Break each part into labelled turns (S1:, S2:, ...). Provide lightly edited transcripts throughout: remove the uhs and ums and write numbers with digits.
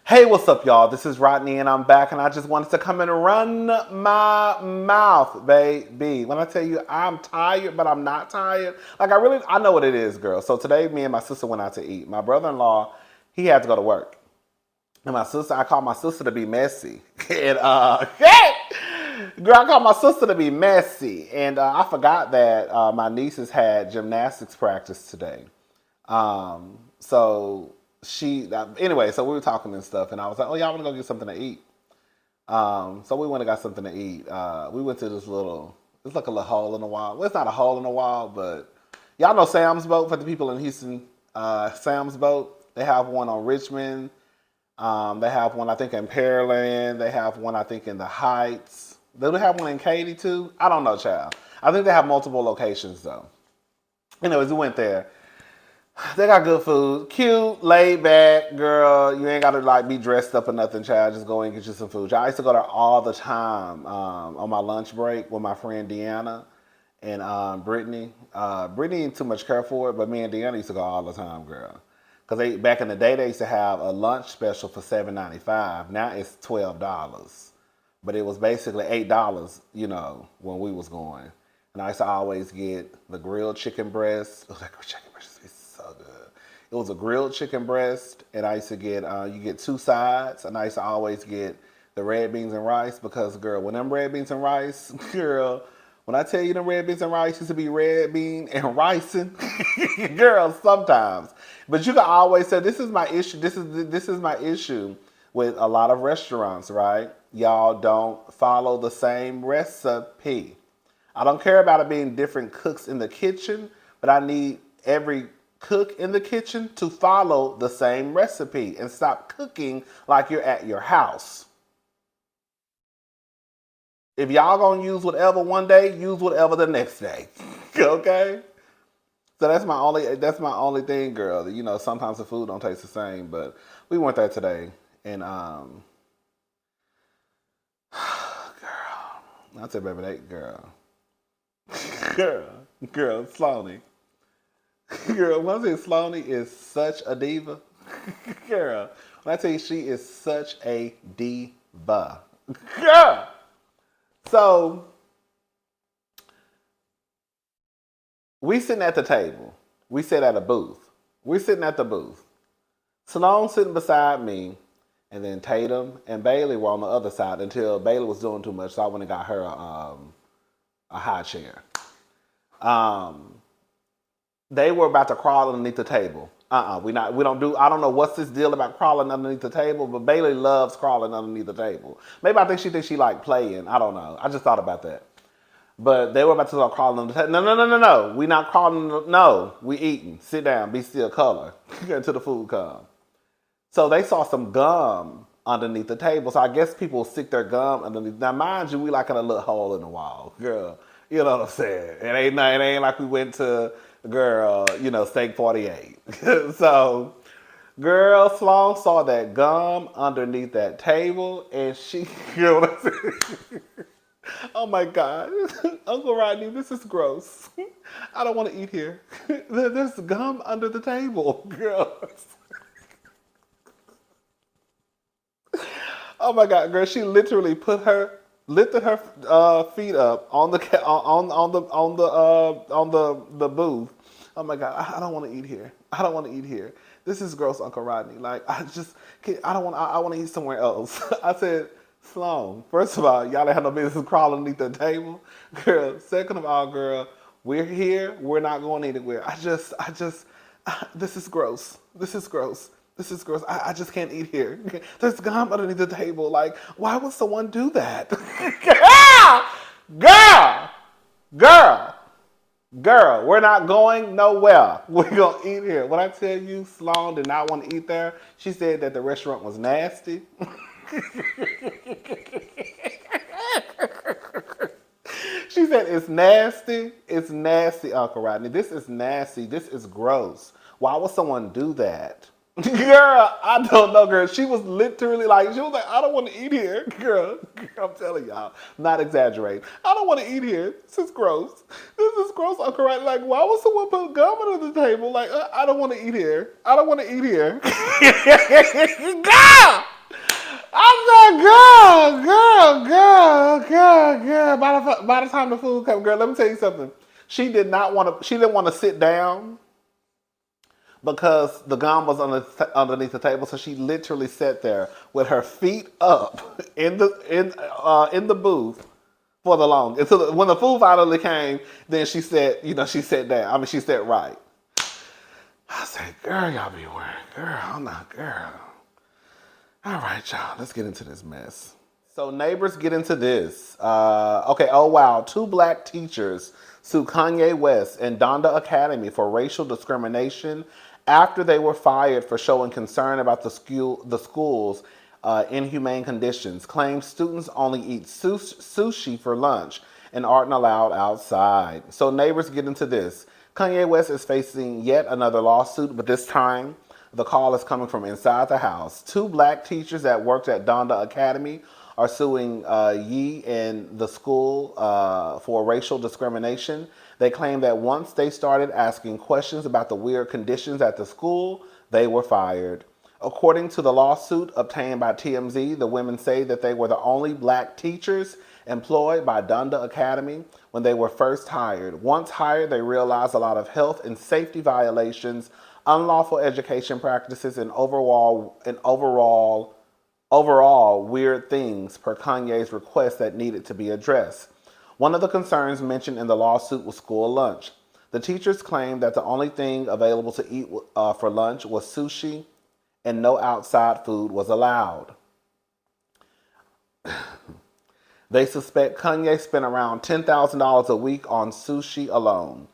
S1: Hey, what's up, y'all? This is Rodney, and I'm back, and I just wanted to come and run my mouth, baby. When I tell you I'm tired, but I'm not tired, I know what it is, girl. So today, me and my sister went out to eat. My brother-in-law, he had to go to work, and I called my sister to be messy, and girl, I called my sister to be messy, and I forgot that my nieces had gymnastics practice today. So anyway, so we were talking and stuff, and I was like, "Oh, y'all want to go get something to eat?" So we went and got something to eat. We went to it's like a little hole in the wall. Well, it's not a hole in the wall, but y'all know Sam's Boat for the people in Houston. Sam's Boat. They have one on Richmond. They have one, I think, in Pearland. They have one, I think, in the Heights. Do they have one in Katy too? I don't know, child. I think they have multiple locations though. Anyways, we went there. They got good food. Cute, laid back, girl. You ain't got to be dressed up or nothing, child. Just go and get you some food. I used to go there all the time on my lunch break with my friend Deanna and Brittany. Brittany ain't too much care for it, but me and Deanna used to go all the time, girl. Because back in the day, they used to have a lunch special for $7.95. Now it's $12. But it was basically $8, when we was going. And I used to always get the grilled chicken breast. Oh, that grilled chicken breast is so good. It was a grilled chicken breast, and I used to get, you get two sides, and I used to always get the red beans and rice because, girl, when them red beans and rice, girl, when I tell you them red beans and rice used to be red bean and ricing, girl, sometimes. But you can always say, this is my issue. This is my issue with a lot of restaurants, right? Y'all don't follow the same recipe. I don't care about it being different cooks in the kitchen, but I need every cook in the kitchen to follow the same recipe and stop cooking like you're at your house. If y'all gonna use whatever one day, use whatever the next day. Okay? So that's my only thing, girl. Sometimes the food don't taste the same, but we went there today, and girl, I said, baby, that girl. Girl, Sloanie. Girl, when I say Sloanie is such a diva, girl, when I tell you she is such a diva, girl. So, we sitting at the table. We sit at a booth. We're sitting at the booth. Sloan sitting beside me, and then Tatum and Bailey were on the other side until Bailey was doing too much, so I went and got her a high chair. They were about to crawl underneath the table. I don't know what's this deal about crawling underneath the table, but Bailey loves crawling underneath the table. Maybe I think she thinks she like playing. I don't know. I just thought about that. But they were about to start crawling under the table. No. We not crawling. No, we eating. Sit down. Be still. Color until the food come. So they saw some gum underneath the table. So I guess people stick their gum underneath. Now, mind you, we like in a little hole in the wall, girl. You know what I'm saying? It ain't like we went to, girl, Steak 48. So, girl, Sloan saw that gum underneath that table, and she, oh my God, Uncle Rodney, this is gross. I don't want to eat here. There's gum under the table, girl. Oh my God, girl, she literally lifted her feet up on the booth. Oh my God, I don't want to eat here. I don't want to eat here. This is gross, Uncle Rodney. I want to eat somewhere else. I said, Sloan, first of all, y'all ain't have no business crawling underneath the table. Girl, second of all, girl, we're here. We're not going anywhere. This is gross. This is gross. This is gross. I just can't eat here. There's gum underneath the table. Like, why would someone do that? Girl, we're not going nowhere. We're going to eat here. When I tell you Sloan did not want to eat there, she said that the restaurant was nasty. She said it's nasty. It's nasty, Uncle Rodney. This is nasty. This is gross. Why would someone do that? Girl, I don't know, girl. She was literally like, I don't want to eat here. Girl, I'm telling y'all, not exaggerating. I don't want to eat here. This is gross. This is gross, Uncle Rodney. Like, why would someone put gum under the table? Like, I don't want to eat here. I don't want to eat here. Girl! by the time the food came, girl, let me tell you something. She did not want to. She didn't want to sit down because the gum was underneath the table. So she literally sat there with her feet up in the booth for the long. And so when the food finally came, then she said, she sat down. I mean, she sat right. I said, girl, y'all be wearing. Girl, I'm not, girl. All right, y'all, let's get into this mess. So neighbors get into this. Okay, oh wow. 2 black teachers sue Kanye West and Donda Academy for racial discrimination after they were fired for showing concern about the school's inhumane conditions. Claim students only eat sushi for lunch and aren't allowed outside. So neighbors get into this. Kanye West is facing yet another lawsuit, but this time the call is coming from inside the house. 2 black teachers that worked at Donda Academy are suing Ye and the school for racial discrimination. They claim that once they started asking questions about the weird conditions at the school, they were fired. According to the lawsuit obtained by TMZ, the women say that they were the only black teachers employed by Donda Academy when they were first hired. Once hired, they realized a lot of health and safety violations, unlawful education practices, and overall weird things per Kanye's request that needed to be addressed. One of the concerns mentioned in the lawsuit was school lunch. The teachers claimed that the only thing available to eat for lunch was sushi and no outside food was allowed. They suspect Kanye spent around $10,000 a week on sushi alone.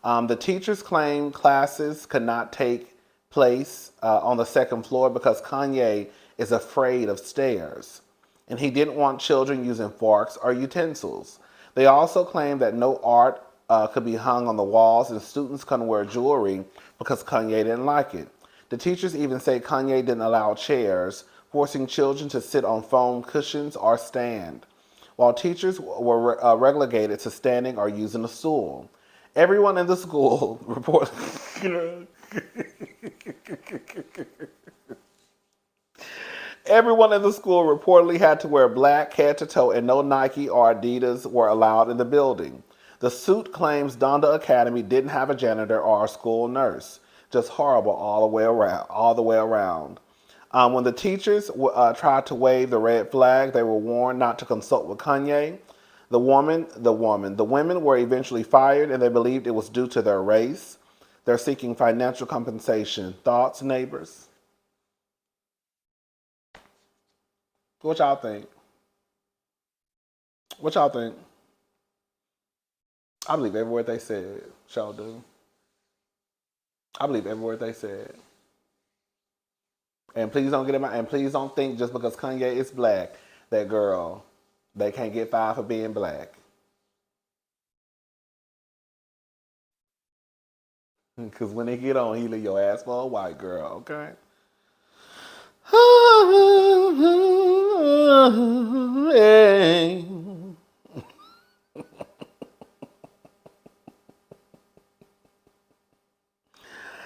S1: The teachers claim classes could not take place on the second floor because Kanye is afraid of stairs, and he didn't want children using forks or utensils. They also claim that no art could be hung on the walls and students couldn't wear jewelry because Kanye didn't like it. The teachers even say Kanye didn't allow chairs, forcing children to sit on foam cushions or stand, while teachers were relegated to standing or using a stool. Everyone in the school reportedly had to wear black head to toe, and no Nike or Adidas were allowed in the building. The suit claims Donda Academy didn't have a janitor or a school nurse. Just horrible all the way around. When the teachers tried to wave the red flag, they were warned not to consult with Kanye. The women were eventually fired, and they believed it was due to their race. They're seeking financial compensation. Thoughts, neighbors? What y'all think? What y'all think? I believe every word they said. Y'all do. I believe every word they said. And please don't get in my, and please don't think just because Kanye is black, that girl, they can't get fired for being black. Because when they get on, he leave your ass for a white girl, okay? Hey.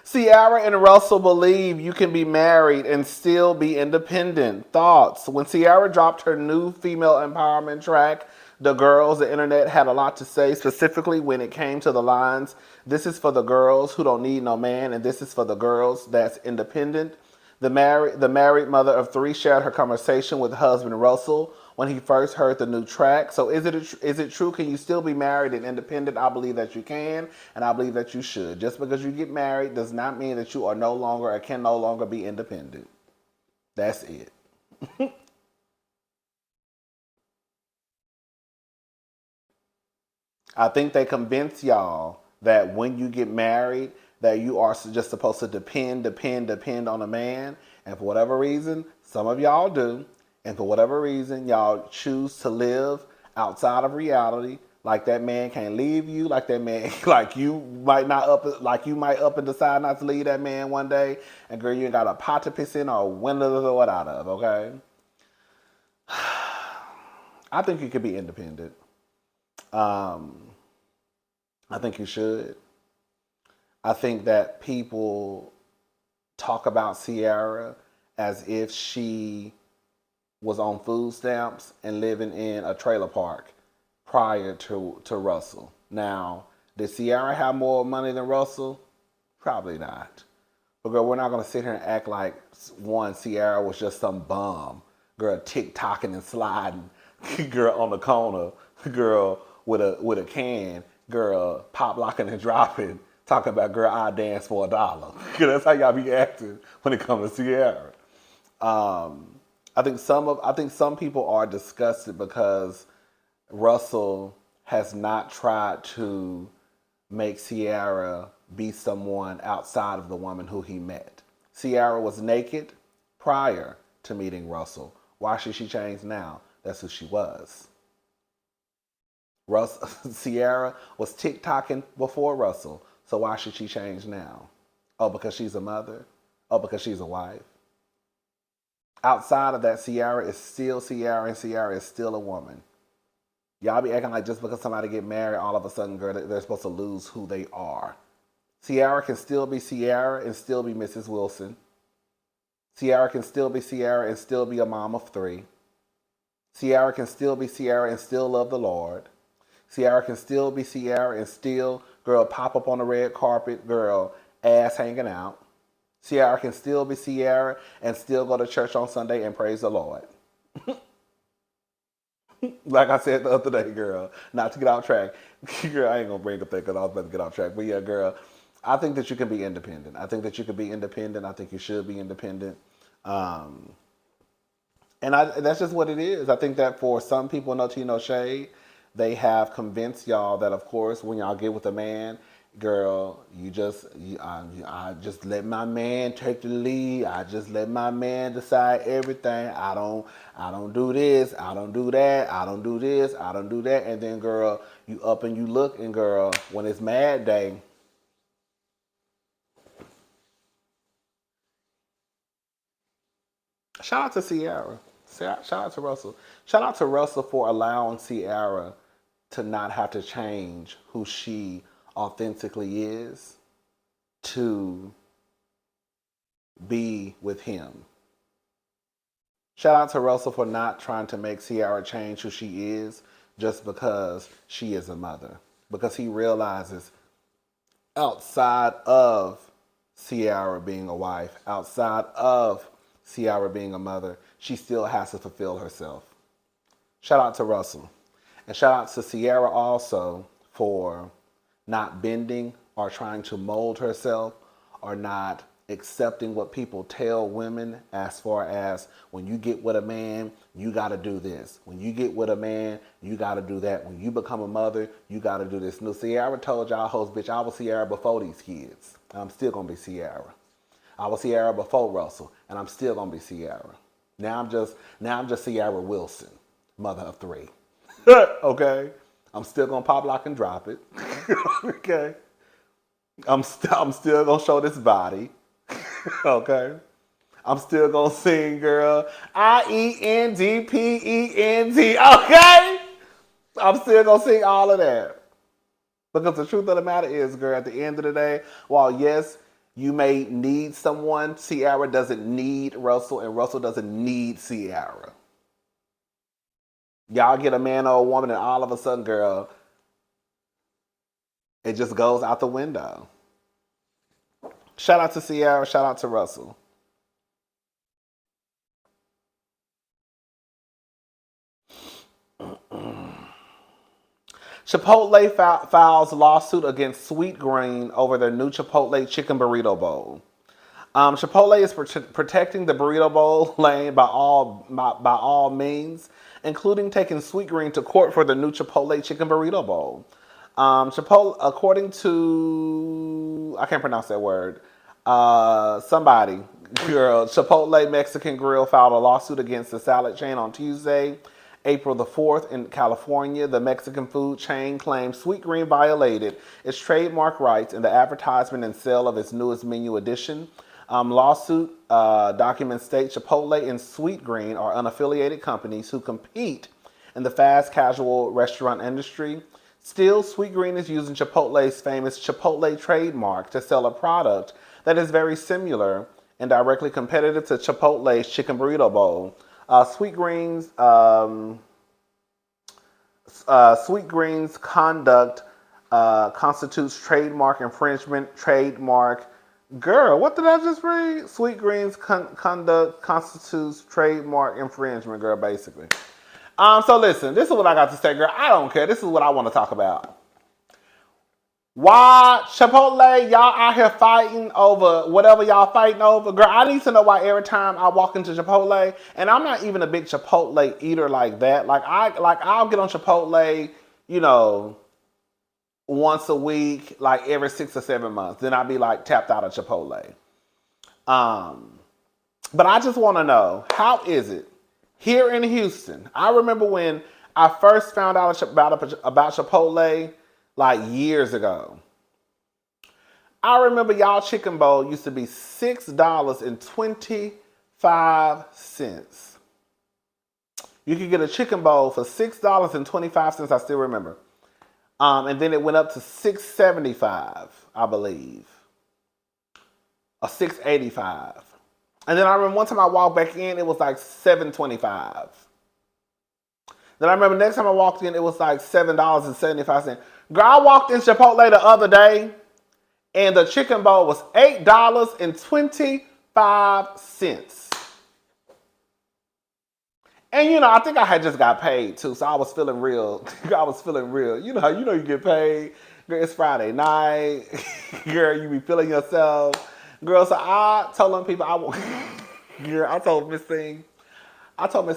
S1: Ciara and Russell believe you can be married and still be independent. Thoughts? When Ciara dropped her new female empowerment track, The Girls, the internet had a lot to say, specifically when it came to the lines, "This is for the girls who don't need no man, and this is for the girls that's independent." The married mother of 3 shared her conversation with husband Russell when he first heard the new track. So is it true? Can you still be married and independent? I believe that you can, and I believe that you should. Just because you get married does not mean that you are no longer or can no longer be independent. That's it. I think they convince y'all that when you get married, that you are just supposed to depend on a man. And for whatever reason, some of y'all do. And for whatever reason, y'all choose to live outside of reality. Like that man can't leave you. Like that man, like you might up and decide not to leave that man one day. And girl, you ain't got a pot to piss in or a window to throw it out of, okay? I think you could be independent. I think you should. I think that people talk about Ciara as if she was on food stamps and living in a trailer park prior to Russell. Now, did Ciara have more money than Russell? Probably not. But girl, we're not gonna sit here and act like Ciara was just some bum. Girl, tick-tocking and sliding, girl on the corner, girl with a can, girl pop locking and dropping, talking about girl I dance for $1. That's how y'all be acting when it comes to Ciara. I think some people are disgusted because Russell has not tried to make Ciara be someone outside of the woman who he met. Ciara was naked prior to meeting Russell. Why should she change now? That's who she was. Ciara was tick-tocking before Russell, so why should she change now? Oh, because she's a mother? Oh, because she's a wife? Outside of that, Ciara is still Ciara, and Ciara is still a woman. Y'all be acting like just because somebody get married, all of a sudden, girl, they're supposed to lose who they are. Ciara can still be Ciara and still be Mrs. Wilson. Ciara can still be Ciara and still be a mom of 3. Ciara can still be Ciara and still love the Lord. Ciara can still be Ciara and still, girl, pop up on the red carpet, girl, ass hanging out. Ciara can still be Ciara and still go to church on Sunday and praise the Lord. Like I said the other day, girl, not to get off track. Girl, I ain't going to bring up that because I was about to get off track. But yeah, girl, I think that you can be independent. I think that you can be independent. I think you should be independent. And that's just what it is. I think that for some people, no tea, no shade, they have convinced y'all that, of course, when y'all get with a man, girl, I just let my man take the lead. I just let my man decide everything. I don't do this. I don't do that. I don't do this. I don't do that. And then, girl, you up and you look, and girl, when it's mad day, shout out to Ciara. Shout out to Russell. Shout out to Russell for allowing Ciara to not have to change who she authentically is to be with him. Shout out to Russell for not trying to make Ciara change who she is just because she is a mother. Because he realizes outside of Ciara being a wife, outside of Ciara being a mother, she still has to fulfill herself. Shout out to Russell. And shout out to Ciara also for not bending or trying to mold herself or not accepting what people tell women as far as when you get with a man, you got to do this. When you get with a man, you got to do that. When you become a mother, you got to do this. No, Ciara told y'all hoes, bitch, I was Ciara before these kids. And I'm still going to be Ciara. I was Ciara before Russell, and I'm still going to be Ciara. Now I'm just Ciara Wilson, mother of 3. Okay? I'm still going to pop, lock, and drop it. Okay? I'm still going to show this body. Okay? I'm still going to sing, girl. IENDPENT. Okay? I'm still going to sing all of that. Because the truth of the matter is, girl, at the end of the day, while yes, you may need someone, Ciara doesn't need Russell, and Russell doesn't need Ciara. Y'all get a man or a woman, and all of a sudden, girl, it just goes out the window. Shout out to Ciara. Shout out to Russell. Chipotle files lawsuit against Sweetgreen over their new Chipotle chicken burrito bowl. Chipotle is protecting the burrito bowl lane by all means, including taking Sweetgreen to court for the new Chipotle chicken burrito bowl. Chipotle, according to, I can't pronounce that word, Chipotle Mexican Grill filed a lawsuit against the salad chain on Tuesday, April the 4th in California. The Mexican food chain claimed Sweetgreen violated its trademark rights in the advertisement and sale of its newest menu edition. Lawsuit documents state Chipotle and Sweetgreen are unaffiliated companies who compete in the fast casual restaurant industry. Still, Sweetgreen is using Chipotle's famous Chipotle trademark to sell a product that is very similar and directly competitive to Chipotle's chicken burrito bowl. Sweetgreen's Sweet Green's conduct constitutes trademark infringement. Trademark. Girl, what did I just read? Sweet Green's conduct constitutes trademark infringement, girl, basically. So listen, this is what I got to say, girl. I don't care. This is what I want to talk about. Why Chipotle, y'all out here fighting over whatever y'all fighting over? Girl, I need to know why every time I walk into Chipotle, and I'm not even a big Chipotle eater like that. I'll get on Chipotle, you know, once a week, like every 6 or 7 months. Then I'll be like tapped out of Chipotle. But I just want to know, how is it here in Houston? I remember when I first found out about Chipotle, like years ago. I remember y'all chicken bowl used to be $6.25. You could get a chicken bowl for $6.25, I still remember. And then it went up to $6.75, I believe. Or $6.85. And then I remember one time I walked back in, it was like $7.25. Then I remember next time I walked in, it was like $7.75. Girl, I walked in Chipotle the other day, and the chicken bowl was $8.25. And you know, I think I had just got paid too, so I was feeling real. I was feeling real. You know you get paid. Girl, it's Friday night. Girl, you be feeling yourself. Girl, so I told them people I told Miss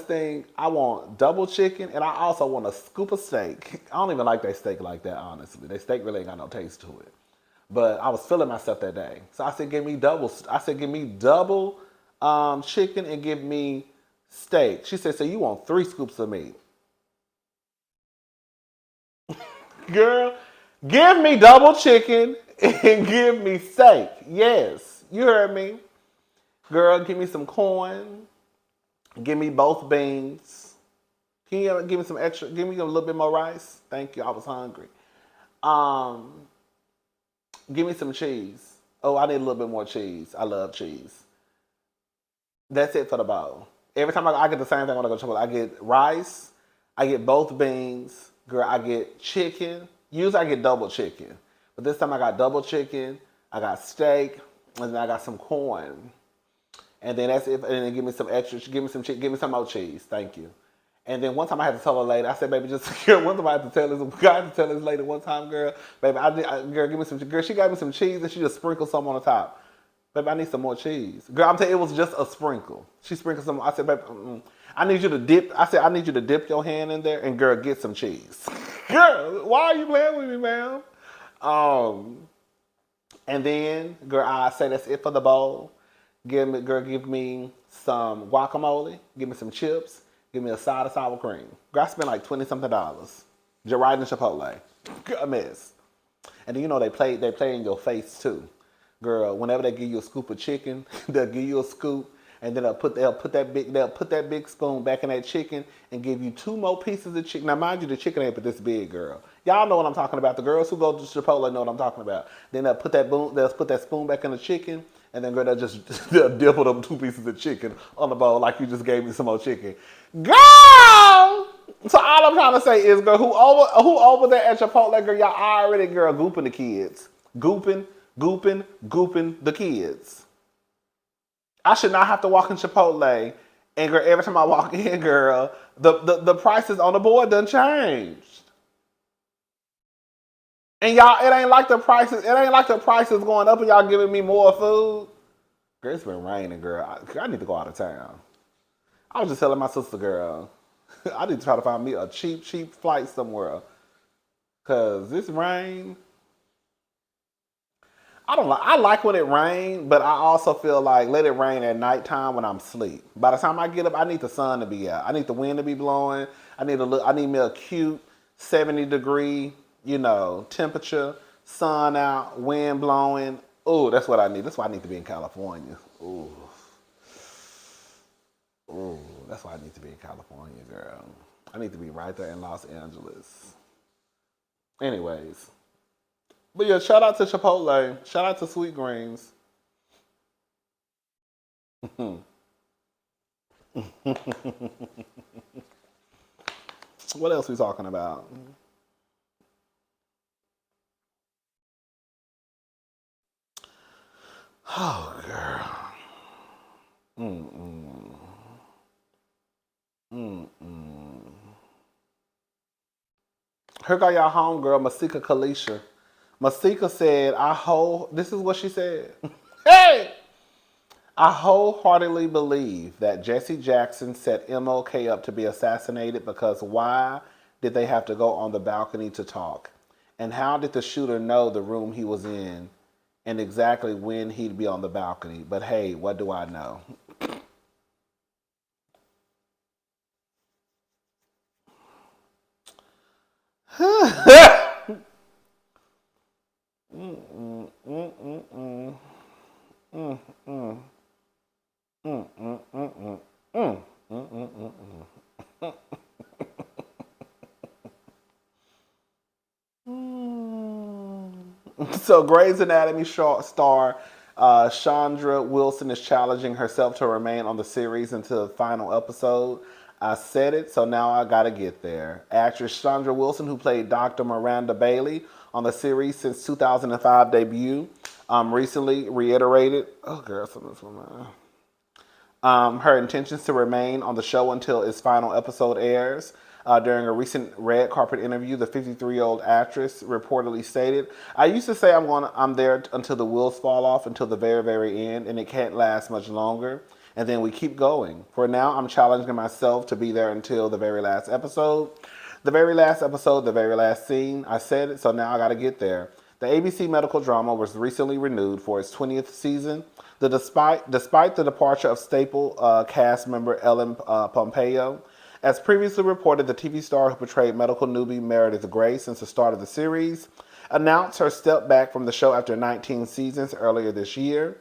S1: Thing, I want double chicken, and I also want a scoop of steak. I don't even like their steak like that, honestly. Their steak really ain't got no taste to it. But I was feeling myself that day. So I said, give me double chicken and give me steak. She said, so you want 3 scoops of meat. Girl, give me double chicken and give me steak. Yes, you heard me. Girl, give me some corn. Give me both beans. Can you give me some extra? Give me a little bit more rice. Thank you. I was hungry. Give me some cheese. Oh, I need a little bit more cheese. I love cheese. That's it for the bowl. Every time I get the same thing when I go to Chipotle. I get rice. I get both beans. Girl, I get chicken. Usually I get double chicken. But this time I got double chicken. I got steak. And then I got some corn. And then that's it. And then give me some extra. Give me some chicken. Give me some more cheese. Thank you. And then one time I had to tell a lady. I said, baby, just one time I had to tell this lady one time, girl. Baby, girl, give me some. Girl, she got me some cheese and she just sprinkled some on the top. Baby, I need some more cheese. Girl, I'm telling you, it was just a sprinkle. She sprinkled some. I said, baby, I need you to dip. I said, I need you to dip your hand in there and girl, get some cheese. Girl, why are you playing with me, ma'am? And then, girl, I say that's it for the bowl. Give me some guacamole. Give me some chips. Give me a side of sour cream. Girl, I spent like $20-something. Just right in Chipotle. A mess. And then you know they play in your face too. Girl, whenever they give you a scoop of chicken, they'll give you a scoop, and then they'll put that big spoon back in that chicken and give you 2 more pieces of chicken. Now mind you, the chicken ain't but this big, girl. Y'all know what I'm talking about. The girls who go to Chipotle know what I'm talking about. Then they'll put that spoon back in the chicken, and then girl, they'll dip with them 2 pieces of chicken on the bowl like you just gave me some more chicken. Girl! So all I'm trying to say is, girl, who over there at Chipotle, girl, y'all already, girl, gooping the kids. Gooping the kids. I should not have to walk in Chipotle, and girl, every time I walk in, girl, the prices on the board done changed. And y'all, it ain't like the prices going up and y'all giving me more food. Girl, it's been raining, girl. I need to go out of town. I was just telling my sister, girl, I need to try to find me a cheap flight somewhere. Cause this rain, I like when it rains, but I also feel like let it rain at nighttime when I'm asleep. By the time I get up, I need the sun to be out. I need the wind to be blowing. I need me a cute 70-degree, temperature, sun out, wind blowing. Oh, that's what I need. That's why I need to be in California. Ooh, that's why I need to be in California, girl. I need to be right there in Los Angeles. Anyways. But yeah, shout out to Chipotle. Shout out to Sweet Greens. What else we talking about? Oh, girl. Mm-mm. Mm-mm. Here got y'all homegirl, Masika Kalisha. Masika said, this is what she said. Hey! I wholeheartedly believe that Jesse Jackson set MLK up to be assassinated because why did they have to go on the balcony to talk? And how did the shooter know the room he was in and exactly when he'd be on the balcony? But hey, what do I know? Mm, mm, mm, mm, mm. Mm, mm, mm, mm, mm, mm, mm, mm, mm, mm. So, Grey's Anatomy star Chandra Wilson is challenging herself to remain on the series until the final episode. I said it, so now I gotta get there. Actress Chandra Wilson, who played Dr. Miranda Bailey on the series since 2005 debut, recently reiterated. Oh, girl, something's wrong with my her intentions to remain on the show until its final episode airs. During a recent red carpet interview, the 53-year-old actress reportedly stated, "I used to say I'm there until the wheels fall off, until the very, very end, and it can't last much longer. And then we keep going. For now, I'm challenging myself to be there until the very last episode. The very last episode, the very last scene. I said it, so now I got to get there." The ABC medical drama was recently renewed for its 20th season. Despite the departure of staple cast member Ellen Pompeo, as previously reported, the TV star who portrayed medical newbie Meredith Grey since the start of the series announced her step back from the show after 19 seasons earlier this year.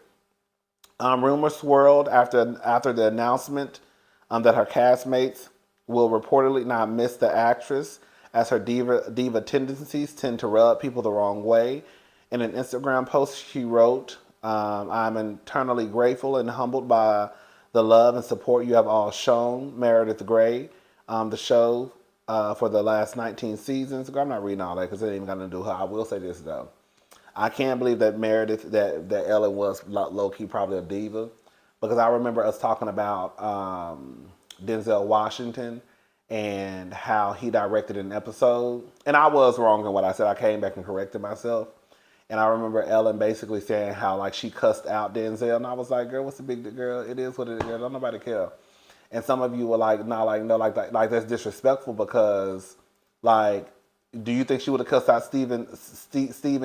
S1: Rumors swirled after the announcement that her castmates will reportedly not miss the actress, as her diva tendencies tend to rub people the wrong way. In an Instagram post, she wrote, "I'm eternally grateful and humbled by the love and support you have all shown Meredith Grey, the show for the last 19 seasons." I'm not reading all that because it ain't even got to do with her. I will say this though. I can't believe that Meredith, that Ellen was low key probably a diva, because I remember us talking about Denzel Washington and how he directed an episode, and I was wrong in what I said. I came back and corrected myself, and I remember Ellen basically saying how like she cussed out Denzel, and I was like, "Girl, what's the big deal, girl? It is what it is. Girl. Don't nobody care." And some of you were like, "Nah, like no, like that's disrespectful because like." Do you think she would have cussed out Stephen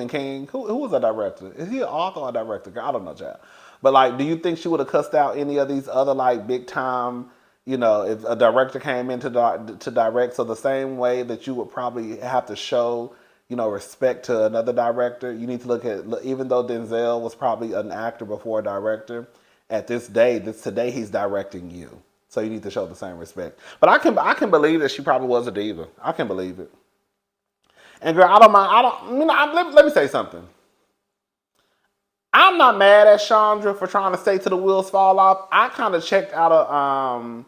S1: King? Who was a director? Is he an author or a director? I don't know, child. But like, do you think she would have cussed out any of these other like big time? You know, if a director came in to direct, so the same way that you would probably have to show, you know, respect to another director, you need to look at, even though Denzel was probably an actor before a director, at today he's directing you, so you need to show the same respect. But I can believe that she probably was a diva. I can believe it. And girl, I don't mind. I don't. You know, let me say something. I'm not mad at Chandra for trying to stay till the wheels fall off. I kind of checked out of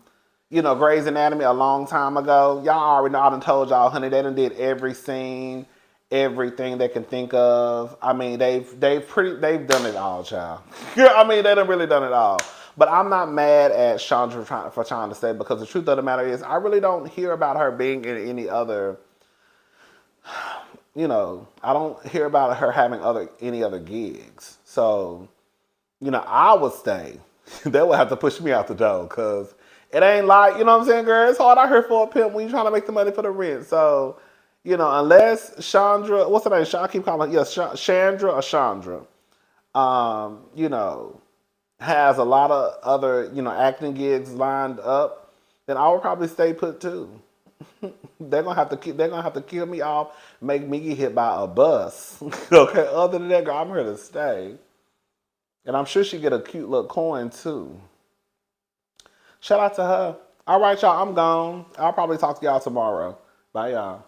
S1: Grey's Anatomy a long time ago. Y'all already know. I done told y'all, honey, they done did every scene, everything they can think of. I mean, they've done it all, child. Yeah, I mean, they done really done it all. But I'm not mad at Chandra for trying to stay, because the truth of the matter is, I really don't hear about her being in any other. I don't hear about her having any other gigs. So, I would stay. They would have to push me out the door, because it ain't like, you know what I'm saying, girl? It's hard out here for a pimp when you're trying to make the money for the rent. So, unless Chandra, what's her name? I keep calling her, Chandra or Chandra, has a lot of other, acting gigs lined up, then I would probably stay put too. They're gonna have to kill me off, make me get hit by a bus. Okay. Other than that, girl, I'm here to stay, and I'm sure she get a cute little coin too. Shout out to her. All right, y'all. I'm gone. I'll probably talk to y'all tomorrow. Bye, y'all.